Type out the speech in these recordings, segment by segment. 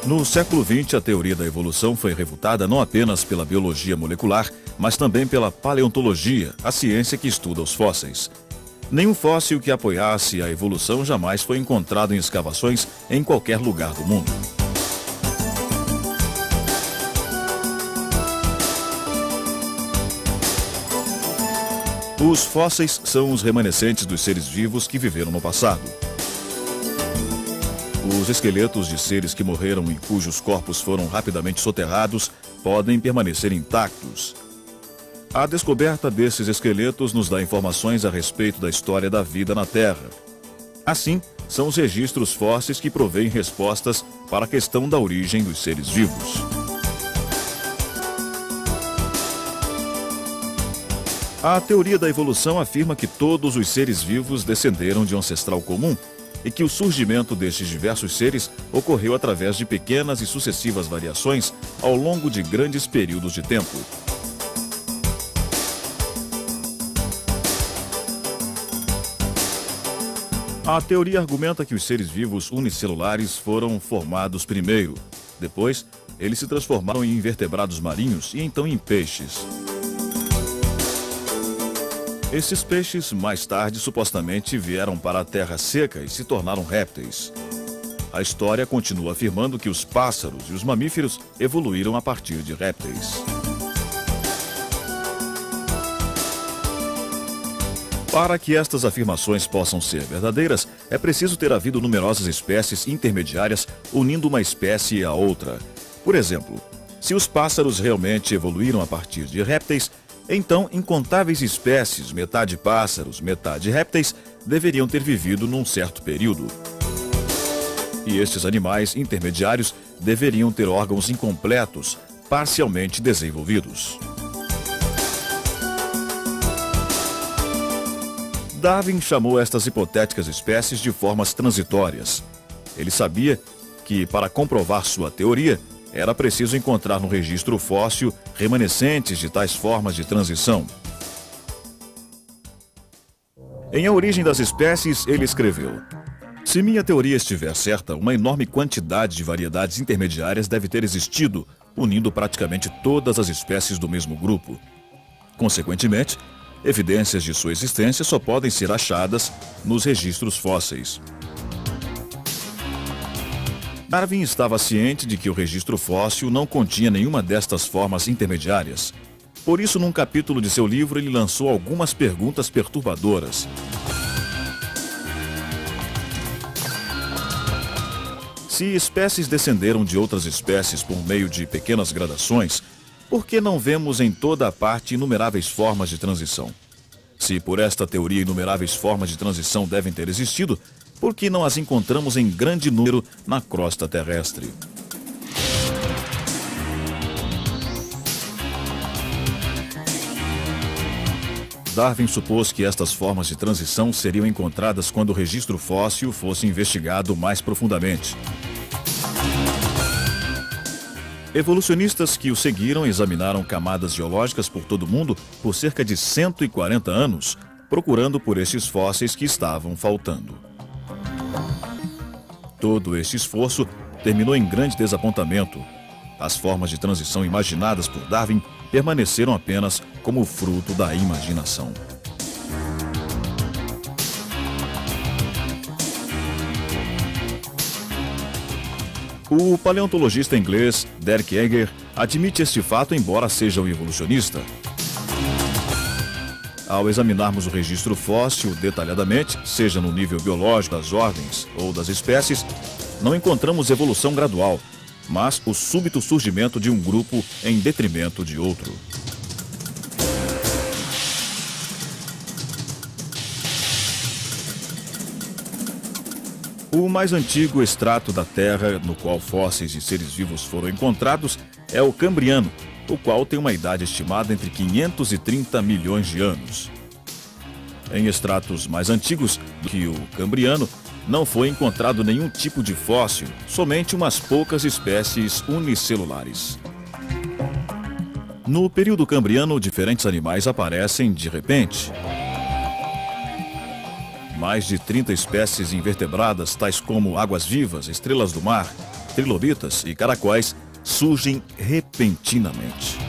No século XX, a teoria da evolução foi refutada não apenas pela biologia molecular, mas também pela paleontologia, a ciência que estuda os fósseis. Nenhum fóssil que apoiasse a evolução jamais foi encontrado em escavações em qualquer lugar do mundo. Os fósseis são os remanescentes dos seres vivos que viveram no passado. Os esqueletos de seres que morreram e cujos corpos foram rapidamente soterrados podem permanecer intactos. A descoberta desses esqueletos nos dá informações a respeito da história da vida na Terra. Assim, são os registros fósseis que provêm respostas para a questão da origem dos seres vivos. A teoria da evolução afirma que todos os seres vivos descenderam de um ancestral comum e que o surgimento destes diversos seres ocorreu através de pequenas e sucessivas variações ao longo de grandes períodos de tempo. A teoria argumenta que os seres vivos unicelulares foram formados primeiro. Depois, eles se transformaram em invertebrados marinhos e então em peixes. Esses peixes, mais tarde, supostamente vieram para a terra seca e se tornaram répteis. A história continua afirmando que os pássaros e os mamíferos evoluíram a partir de répteis. Para que estas afirmações possam ser verdadeiras, é preciso ter havido numerosas espécies intermediárias unindo uma espécie a outra. Por exemplo, se os pássaros realmente evoluíram a partir de répteis, então incontáveis espécies, metade pássaros, metade répteis, deveriam ter vivido num certo período. E estes animais intermediários deveriam ter órgãos incompletos, parcialmente desenvolvidos. Darwin chamou estas hipotéticas espécies de formas transitórias. Ele sabia que, para comprovar sua teoria, era preciso encontrar no registro fóssil remanescentes de tais formas de transição. Em A Origem das Espécies, ele escreveu: se minha teoria estiver certa, uma enorme quantidade de variedades intermediárias deve ter existido, unindo praticamente todas as espécies do mesmo grupo. Consequentemente, evidências de sua existência só podem ser achadas nos registros fósseis. Darwin estava ciente de que o registro fóssil não continha nenhuma destas formas intermediárias. Por isso, num capítulo de seu livro, ele lançou algumas perguntas perturbadoras. Se espécies descenderam de outras espécies por meio de pequenas gradações, por que não vemos em toda a parte inumeráveis formas de transição? Se por esta teoria inumeráveis formas de transição devem ter existido, por que não as encontramos em grande número na crosta terrestre? Darwin supôs que estas formas de transição seriam encontradas quando o registro fóssil fosse investigado mais profundamente. Evolucionistas que o seguiram examinaram camadas geológicas por todo o mundo por cerca de 140 anos, procurando por estes fósseis que estavam faltando. Todo este esforço terminou em grande desapontamento. As formas de transição imaginadas por Darwin permaneceram apenas como fruto da imaginação. O paleontologista inglês Derek Yeager admite este fato, embora seja um evolucionista. Ao examinarmos o registro fóssil detalhadamente, seja no nível biológico das ordens ou das espécies, não encontramos evolução gradual, mas o súbito surgimento de um grupo em detrimento de outro. O mais antigo extrato da Terra no qual fósseis de seres vivos foram encontrados é o Cambriano, o qual tem uma idade estimada entre 530 milhões de anos. Em extratos mais antigos do que o Cambriano, não foi encontrado nenhum tipo de fóssil, somente umas poucas espécies unicelulares. No período Cambriano, diferentes animais aparecem de repente. Mais de 30 espécies invertebradas, tais como águas-vivas, estrelas do mar, trilobitas e caracóis surgem repentinamente.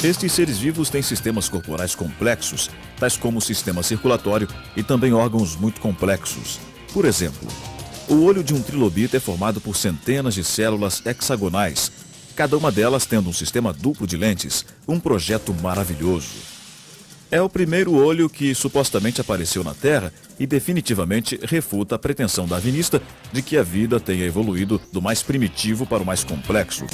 Estes seres vivos têm sistemas corporais complexos, tais como o sistema circulatório e também órgãos muito complexos. Por exemplo, o olho de um trilobita é formado por centenas de células hexagonais, cada uma delas tendo um sistema duplo de lentes, um projeto maravilhoso. É o primeiro olho que supostamente apareceu na Terra e definitivamente refuta a pretensão darwinista de que a vida tenha evoluído do mais primitivo para o mais complexo.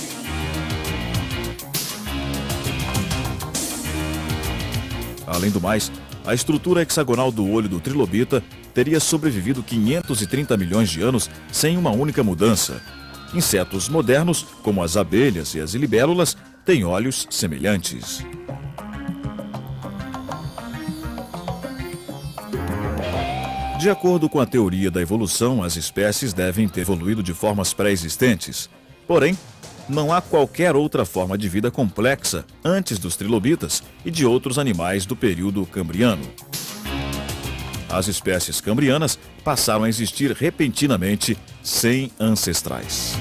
Além do mais, a estrutura hexagonal do olho do trilobita teria sobrevivido 530 milhões de anos sem uma única mudança. Insetos modernos, como as abelhas e as libélulas, têm olhos semelhantes. De acordo com a teoria da evolução, as espécies devem ter evoluído de formas pré-existentes. Porém, não há qualquer outra forma de vida complexa antes dos trilobitas e de outros animais do período cambriano. As espécies cambrianas passaram a existir repentinamente sem ancestrais.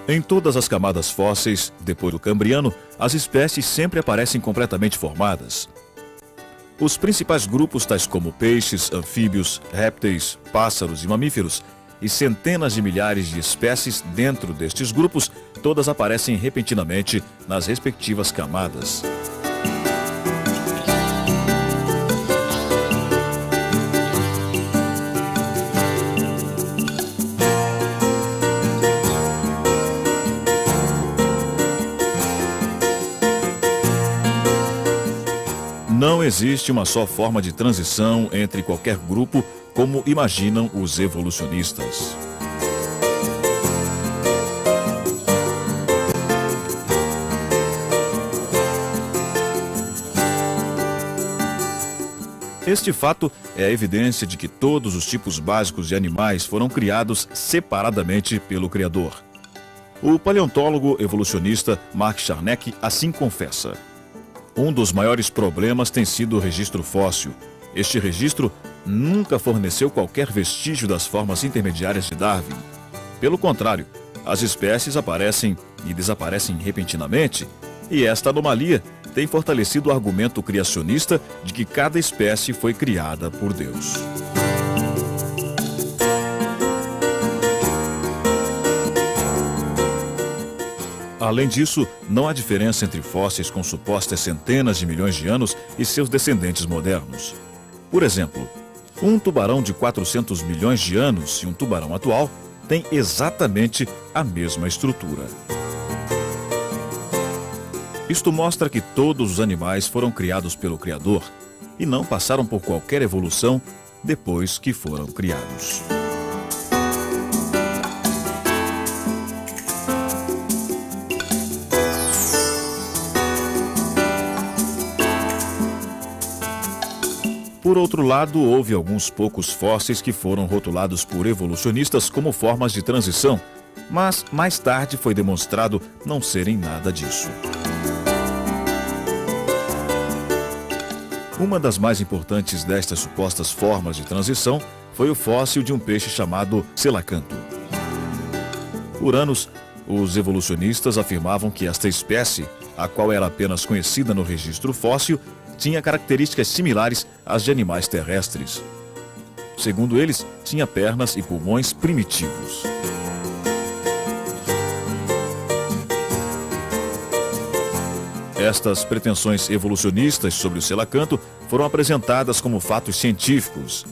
Em todas as camadas fósseis, depois do cambriano, as espécies sempre aparecem completamente formadas. Os principais grupos, tais como peixes, anfíbios, répteis, pássaros e mamíferos, e centenas de milhares de espécies dentro destes grupos, todas aparecem repentinamente nas respectivas camadas. Não existe uma só forma de transição entre qualquer grupo, como imaginam os evolucionistas. Este fato é a evidência de que todos os tipos básicos de animais foram criados separadamente pelo Criador. O paleontólogo evolucionista Mark Charneck assim confessa: um dos maiores problemas tem sido o registro fóssil. Este registro nunca forneceu qualquer vestígio das formas intermediárias de Darwin. Pelo contrário, as espécies aparecem e desaparecem repentinamente, e esta anomalia tem fortalecido o argumento criacionista de que cada espécie foi criada por Deus. Além disso, não há diferença entre fósseis com supostas centenas de milhões de anos e seus descendentes modernos. Por exemplo, um tubarão de 400 milhões de anos e um tubarão atual têm exatamente a mesma estrutura. Isto mostra que todos os animais foram criados pelo Criador e não passaram por qualquer evolução depois que foram criados. Por outro lado, houve alguns poucos fósseis que foram rotulados por evolucionistas como formas de transição, mas mais tarde foi demonstrado não serem nada disso. Uma das mais importantes destas supostas formas de transição foi o fóssil de um peixe chamado selacanto. Por anos, os evolucionistas afirmavam que esta espécie, a qual era apenas conhecida no registro fóssil, tinha características similares às de animais terrestres. Segundo eles, tinha pernas e pulmões primitivos. Estas pretensões evolucionistas sobre o selacanto foram apresentadas como fatos científicos.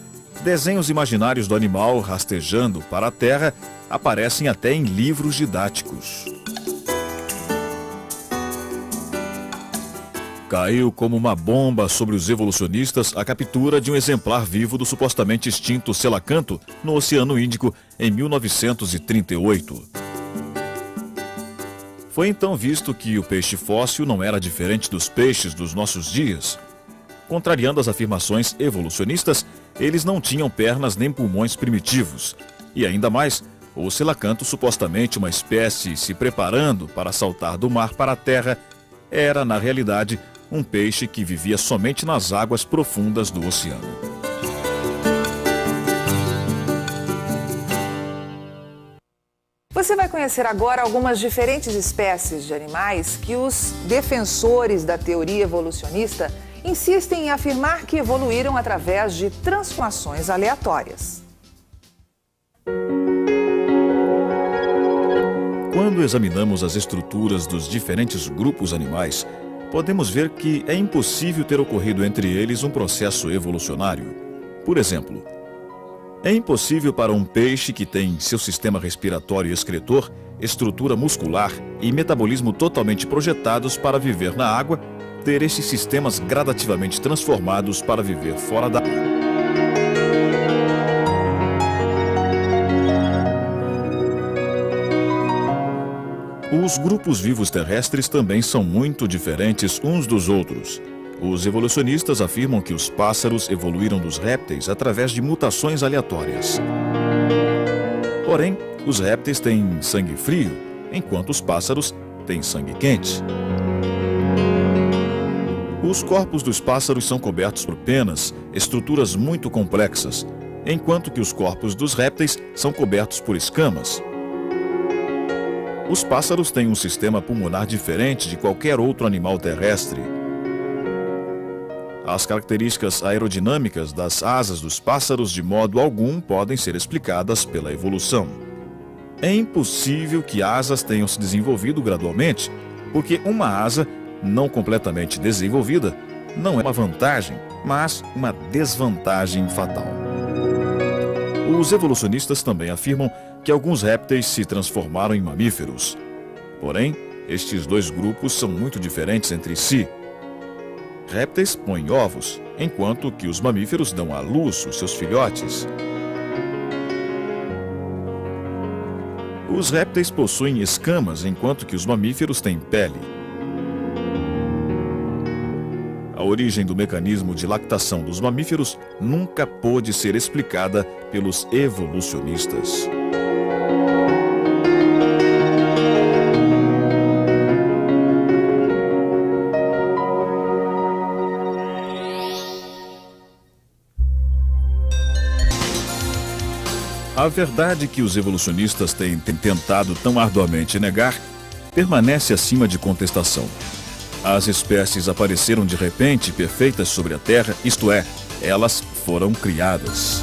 Desenhos imaginários do animal rastejando para a terra aparecem até em livros didáticos. Caiu como uma bomba sobre os evolucionistas a captura de um exemplar vivo do supostamente extinto selacanto no Oceano Índico em 1938. Foi então visto que o peixe fóssil não era diferente dos peixes dos nossos dias. Contrariando as afirmações evolucionistas, eles não tinham pernas nem pulmões primitivos. E ainda mais, o selacanto, supostamente uma espécie se preparando para saltar do mar para a terra, era, na realidade, um peixe que vivia somente nas águas profundas do oceano. Você vai conhecer agora algumas diferentes espécies de animais que os defensores da teoria evolucionista insistem em afirmar que evoluíram através de transformações aleatórias. Quando examinamos as estruturas dos diferentes grupos animais, podemos ver que é impossível ter ocorrido entre eles um processo evolucionário. Por exemplo, é impossível para um peixe que tem seu sistema respiratório e excretor, estrutura muscular e metabolismo totalmente projetados para viver na água, ter esses sistemas gradativamente transformados para viver fora da água. Os grupos vivos terrestres também são muito diferentes uns dos outros. Os evolucionistas afirmam que os pássaros evoluíram dos répteis através de mutações aleatórias. Porém, os répteis têm sangue frio, enquanto os pássaros têm sangue quente. Os corpos dos pássaros são cobertos por penas, estruturas muito complexas, enquanto que os corpos dos répteis são cobertos por escamas. Os pássaros têm um sistema pulmonar diferente de qualquer outro animal terrestre. As características aerodinâmicas das asas dos pássaros de modo algum podem ser explicadas pela evolução. É impossível que asas tenham se desenvolvido gradualmente, porque uma asa não completamente desenvolvida não é uma vantagem, mas uma desvantagem fatal. Os evolucionistas também afirmam que alguns répteis se transformaram em mamíferos. Porém, estes dois grupos são muito diferentes entre si. Répteis põem ovos, enquanto que os mamíferos dão à luz os seus filhotes. Os répteis possuem escamas, enquanto que os mamíferos têm pele. A origem do mecanismo de lactação dos mamíferos nunca pôde ser explicada pelos evolucionistas. A verdade que os evolucionistas têm tentado tão arduamente negar permanece acima de contestação. As espécies apareceram de repente perfeitas sobre a Terra, isto é, elas foram criadas.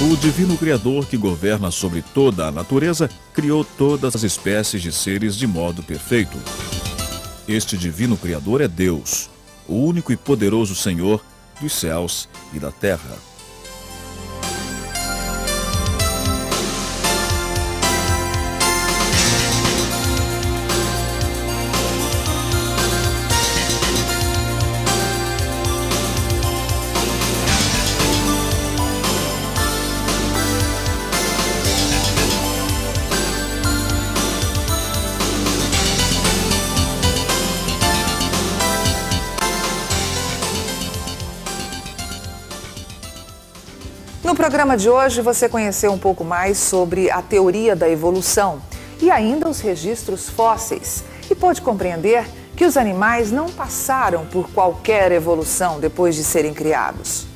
O divino Criador que governa sobre toda a natureza criou todas as espécies de seres de modo perfeito. Este divino Criador é Deus, o único e poderoso Senhor dos céus e da terra. No programa de hoje, você conheceu um pouco mais sobre a teoria da evolução e ainda os registros fósseis. E pôde compreender que os animais não passaram por qualquer evolução depois de serem criados.